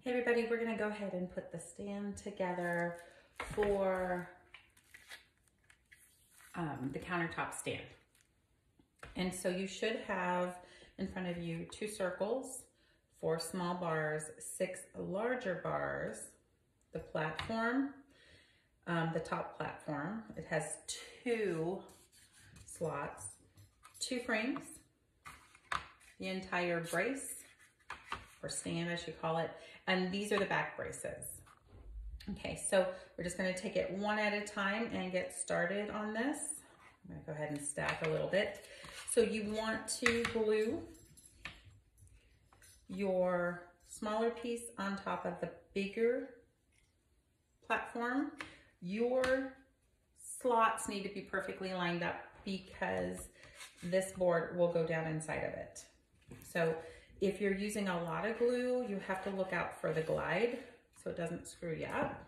Hey everybody, we're gonna go ahead and put the stand together for the countertop stand. And so you should have in front of you 2 circles, 4 small bars, 6 larger bars, the platform, the top platform. It has 2 slots, 2 frames, the entire brace, or stand I should call it, and these are the back braces. Okay, so we're just gonna take it one at a time and get started on this. I'm gonna go ahead and stack a little bit. So you want to glue your smaller piece on top of the bigger platform. Your slots need to be perfectly lined up because this board will go down inside of it. So if you're using a lot of glue, you have to look out for the glide so it doesn't screw you up.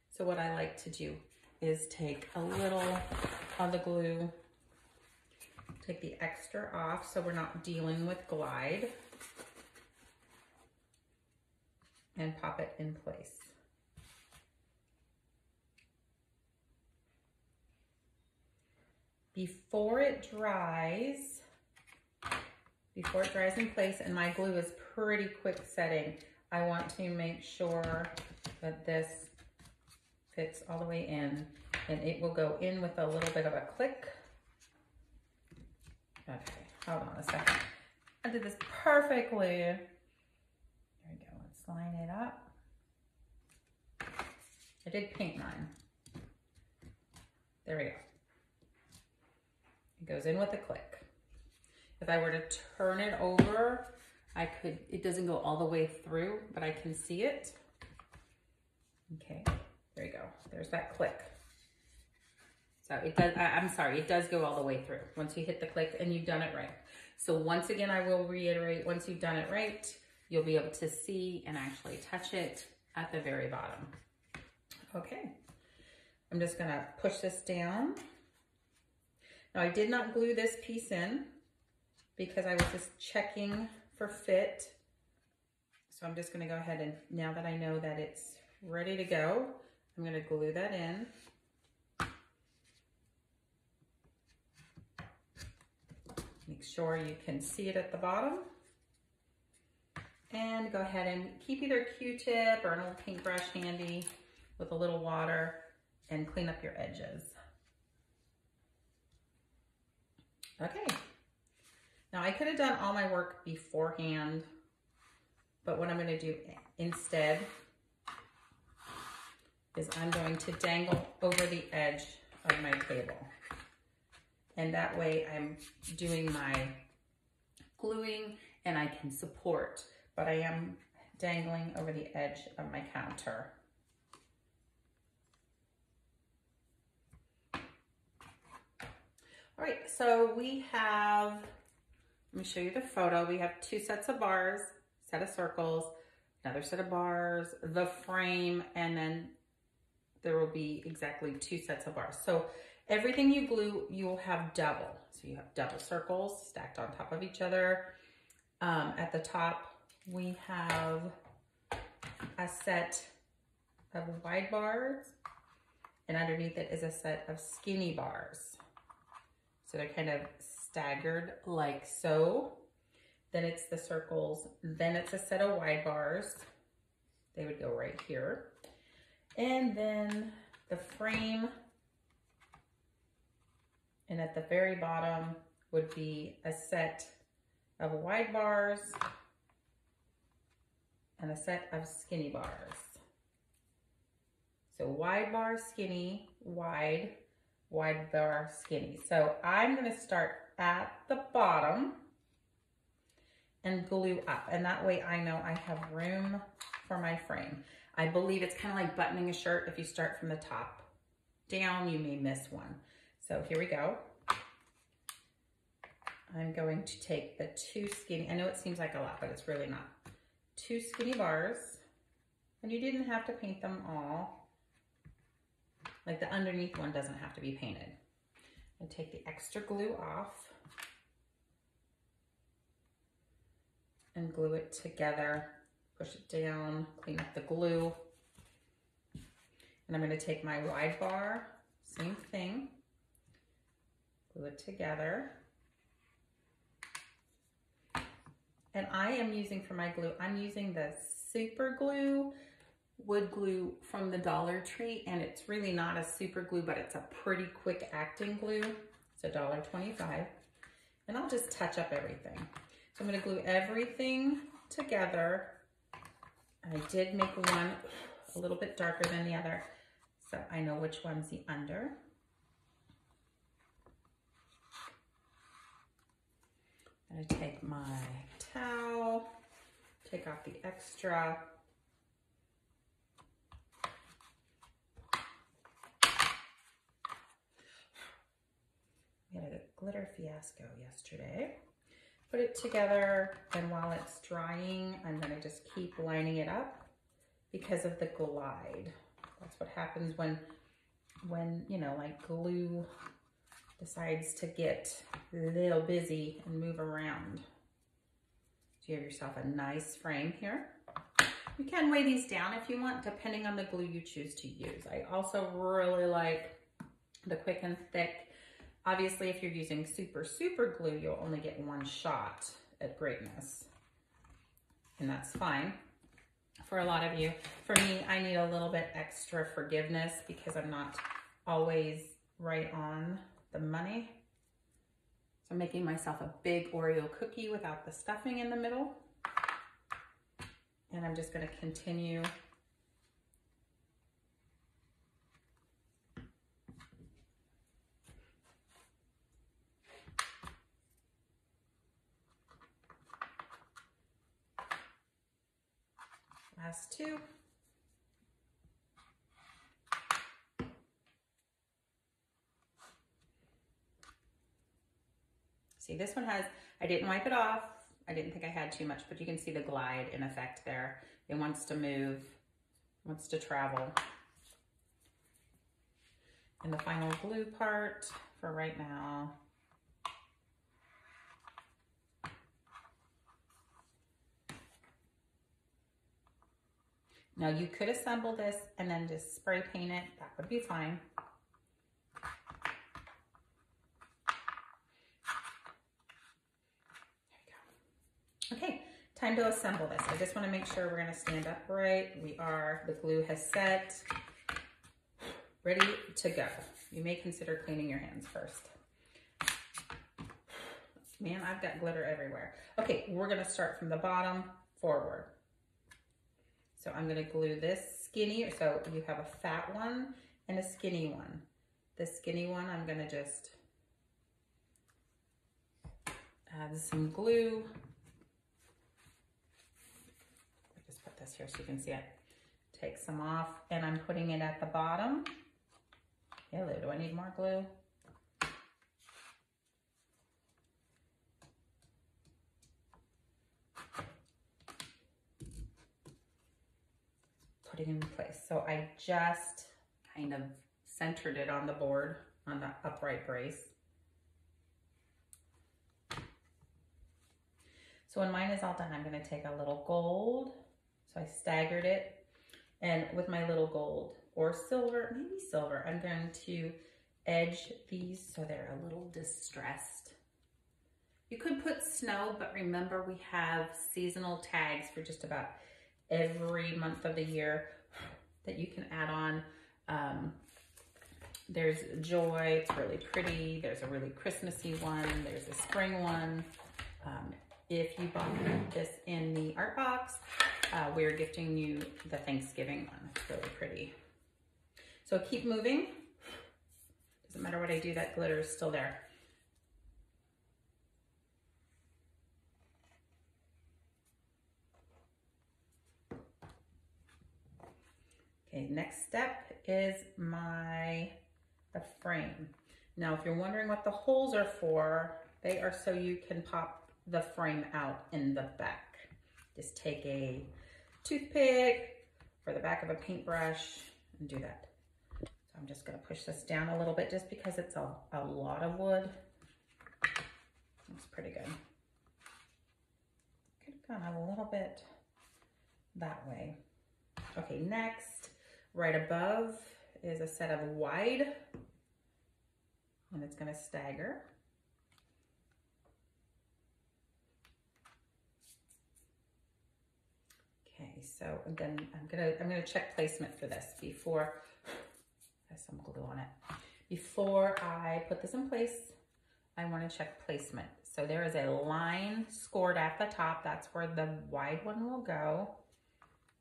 So what I like to do is take a little of the glue, take the extra off so we're not dealing with glide, and pop it in place. Before it dries in place, and my glue is pretty quick setting, I want to make sure that this fits all the way in, and it will go in with a little bit of a click. Okay, hold on a second. I did this perfectly. There we go, let's line it up. I did paint mine. There we go. It goes in with a click. If I were to turn it over, it doesn't go all the way through, but I can see it. Okay, there you go. There's that click. So it does, I'm sorry, it does go all the way through once you hit the click and you've done it right. So once again, I will reiterate, once you've done it right, you'll be able to see and actually touch it at the very bottom. Okay, I'm just gonna push this down. Now I did not glue this piece in because I was just checking for fit. So I'm just gonna go ahead and, now that I know that it's ready to go, I'm gonna glue that in. Make sure you can see it at the bottom. And go ahead and keep either a Q-tip or an old paintbrush handy with a little water and clean up your edges. Okay. Now I could have done all my work beforehand, but what I'm gonna do instead is I'm going to dangle over the edge of my table. And that way I'm doing my gluing and I can support, but I am dangling over the edge of my counter. All right, so we have, let me show you the photo. We have 2 sets of bars, set of circles, another set of bars, the frame, and then there will be exactly 2 sets of bars. So everything you glue, you will have double. So you have double circles stacked on top of each other. At the top, we have a set of wide bars, and underneath it is a set of skinny bars. So they're kind of staggered like so. Then it's the circles, then it's a set of wide bars. They would go right here. And then the frame, and at the very bottom would be a set of wide bars and a set of skinny bars. So wide bar, skinny, wide, wide bar, skinny. So I'm gonna start at the bottom and glue up, and that way I know I have room for my frame. I believe it's kind of like buttoning a shirt. If you start from the top down, you may miss one. So here we go. I'm going to take the 2 skinny, I know it seems like a lot, but it's really not. 2 skinny bars, and you didn't have to paint them all. Like the underneath one doesn't have to be painted. And take the extra glue off and glue it together push it down, clean up the glue. And I'm going to take my wide bar, same thing, glue it together. And I am using for my glue, I'm using the Super Glue wood glue from the Dollar Tree, and it's really not a super glue, but it's a pretty quick acting glue. It's $1.25, and I'll just touch up everything. So I'm going to glue everything together. I did make one a little bit darker than the other, so I know which one's the under. I'm going to take my towel, take off the extra. We had a glitter fiasco yesterday. Put it together, and while it's drying, I'm going to just keep lining it up because of the glide. That's what happens when you know, like glue decides to get a little busy and move around. So you have yourself a nice frame here. You can weigh these down if you want, depending on the glue you choose to use. I also really like the Quick and Thick. Obviously, if you're using super glue, you'll only get one shot at greatness, and that's fine for a lot of you. For me, I need a little bit extra forgiveness because I'm not always right on the money. So I'm making myself a big Oreo cookie without the stuffing in the middle. And I'm just going to continue . Last two. See, this one has, I didn't wipe it off. I didn't think I had too much, but you can see the glide in effect there. It wants to move, wants to travel. And the final glue part for right now. Now you could assemble this and then just spray paint it. That would be fine. There we go. Okay, time to assemble this. I just want to make sure we're going to stand upright. We are, the glue has set, ready to go. You may consider cleaning your hands first. Man, I've got glitter everywhere. Okay, we're going to start from the bottom forward. So I'm going to glue this skinny, so you have a fat one and a skinny one. The skinny one, I'm going to just add some glue. I'll just put this here so you can see it. Take some off, and I'm putting it at the bottom. Hello, do I need more glue? Putting in place. So I just kind of centered it on the board, on the upright brace. So when mine is all done, I'm going to take a little gold. So I staggered it, and with my little gold or silver, maybe silver, I'm going to edge these so they're a little distressed. You could put snow, but remember we have seasonal tags for just about every month of the year that you can add on. There's Joy, it's really pretty. There's a really Christmassy one. There's a spring one. If you bought this in the art box, we're gifting you the Thanksgiving one. It's really pretty. So keep moving. Doesn't matter what I do, that glitter is still there. Okay, next step is the frame. Now, if you're wondering what the holes are for, they are so you can pop the frame out in the back. Just take a toothpick or the back of a paintbrush and do that. So I'm just gonna push this down a little bit just because it's a lot of wood. Looks pretty good. Could have gone a little bit that way. Okay, next, right above is a set of wide, and it's gonna stagger. Okay, so then I'm gonna check placement for this before, there's some glue on it. Before I put this in place, I wanna check placement. So there is a line scored at the top. That's where the wide one will go.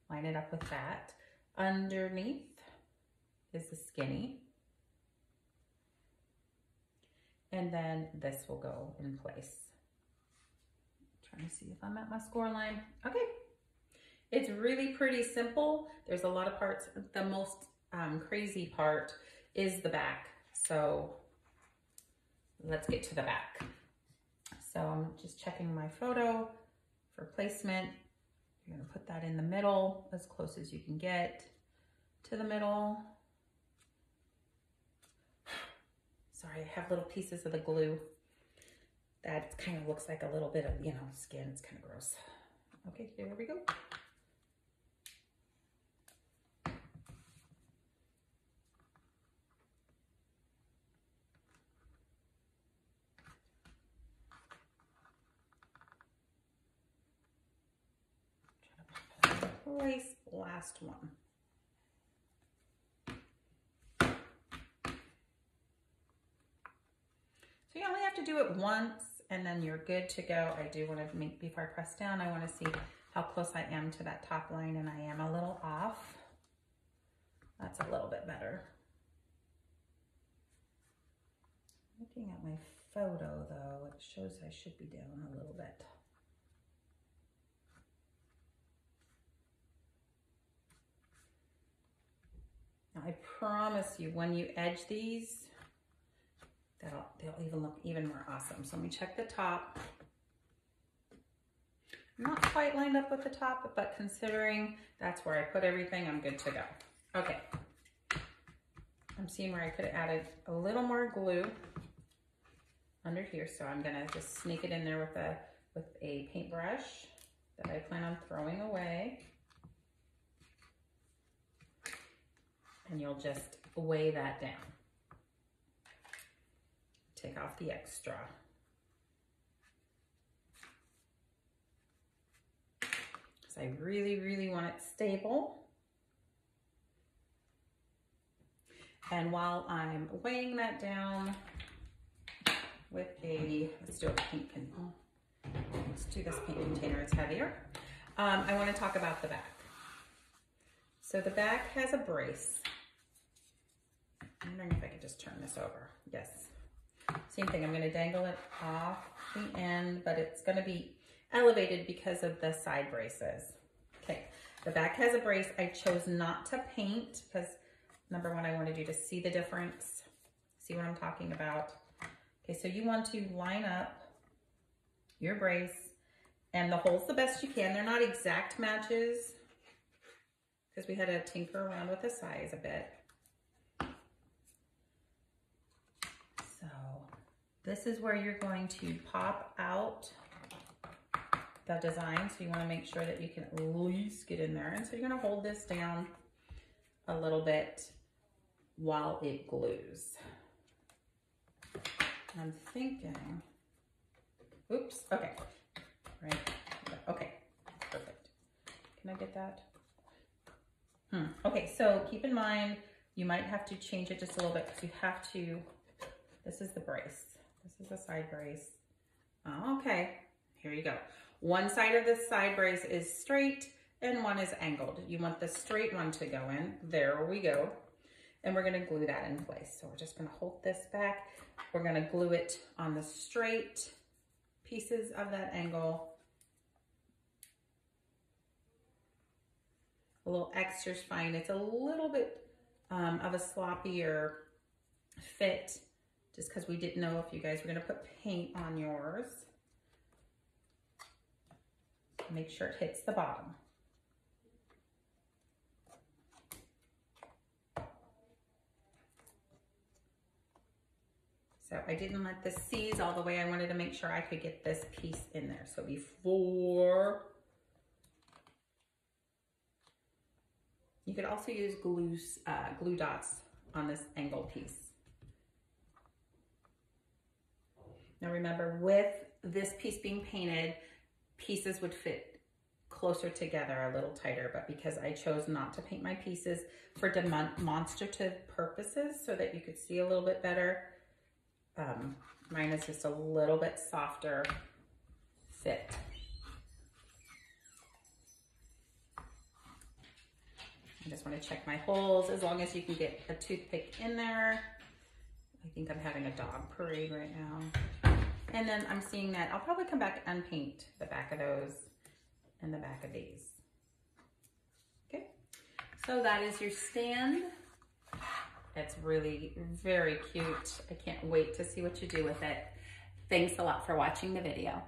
Line it up with that. Underneath is the skinny. And then this will go in place. I'm trying to see if I'm at my score line. Okay. It's really pretty simple. There's a lot of parts. The most crazy part is the back. So let's get to the back. So I'm just checking my photo for placement. You're gonna put that in the middle as close as you can get to the middle. Sorry, I have little pieces of the glue that kind of looks like a little bit of, you know, skin. It's kind of gross. Okay, here we go. Place last one. So you only have to do it once and then you're good to go. I do want to make, before I press down, I want to see how close I am to that top line, and I am a little off. That's a little bit better. Looking at my photo though, it shows I should be down a little bit. I promise you, when you edge these, they'll even look even more awesome. So let me check the top. I'm not quite lined up with the top, but considering that's where I put everything, I'm good to go. Okay. I'm seeing where I could have added a little more glue under here. So I'm gonna just sneak it in there with a paintbrush that I plan on throwing away. And you'll just weigh that down. Take off the extra. Because I really, really want it stable. And while I'm weighing that down with let's do a paint container. Let's do this paint container, it's heavier. I want to talk about the back. So the back has a brace. I'm wondering if I could just turn this over. Yes. Same thing, I'm gonna dangle it off the end, but it's gonna be elevated because of the side braces. Okay, the back has a brace. I chose not to paint because number one, I wanted you to see the difference, see what I'm talking about. Okay, so you want to line up your brace and the holes the best you can. They're not exact matches because we had to tinker around with the size a bit. So this is where you're going to pop out the design. So you want to make sure that you can at least get in there. And so you're going to hold this down a little bit while it glues. I'm thinking, oops, okay, right, okay, perfect. Can I get that? Okay, so keep in mind, you might have to change it just a little bit because you have to, this is the brace. This is the side brace. Okay, here you go. One side of the side brace is straight and one is angled. You want the straight one to go in. There we go. And we're gonna glue that in place. So we're just gonna hold this back. We're gonna glue it on the straight pieces of that angle. A little extra's fine. It's a little bit of a sloppier fit just because we didn't know if you guys were gonna put paint on yours. Make sure it hits the bottom. So I didn't let this seize all the way. I wanted to make sure I could get this piece in there. So before You could also use glue dots on this angle piece. Now remember, with this piece being painted, pieces would fit closer together, a little tighter, but because I chose not to paint my pieces for demonstrative purposes so that you could see a little bit better, mine is just a little bit softer fit. I just want to check my holes. As long as you can get a toothpick in there. I think I'm having a dog parade right now. And then I'm seeing that I'll probably come back and paint the back of those and the back of these. Okay, so that is your stand. It's really very cute. I can't wait to see what you do with it. Thanks a lot for watching the video.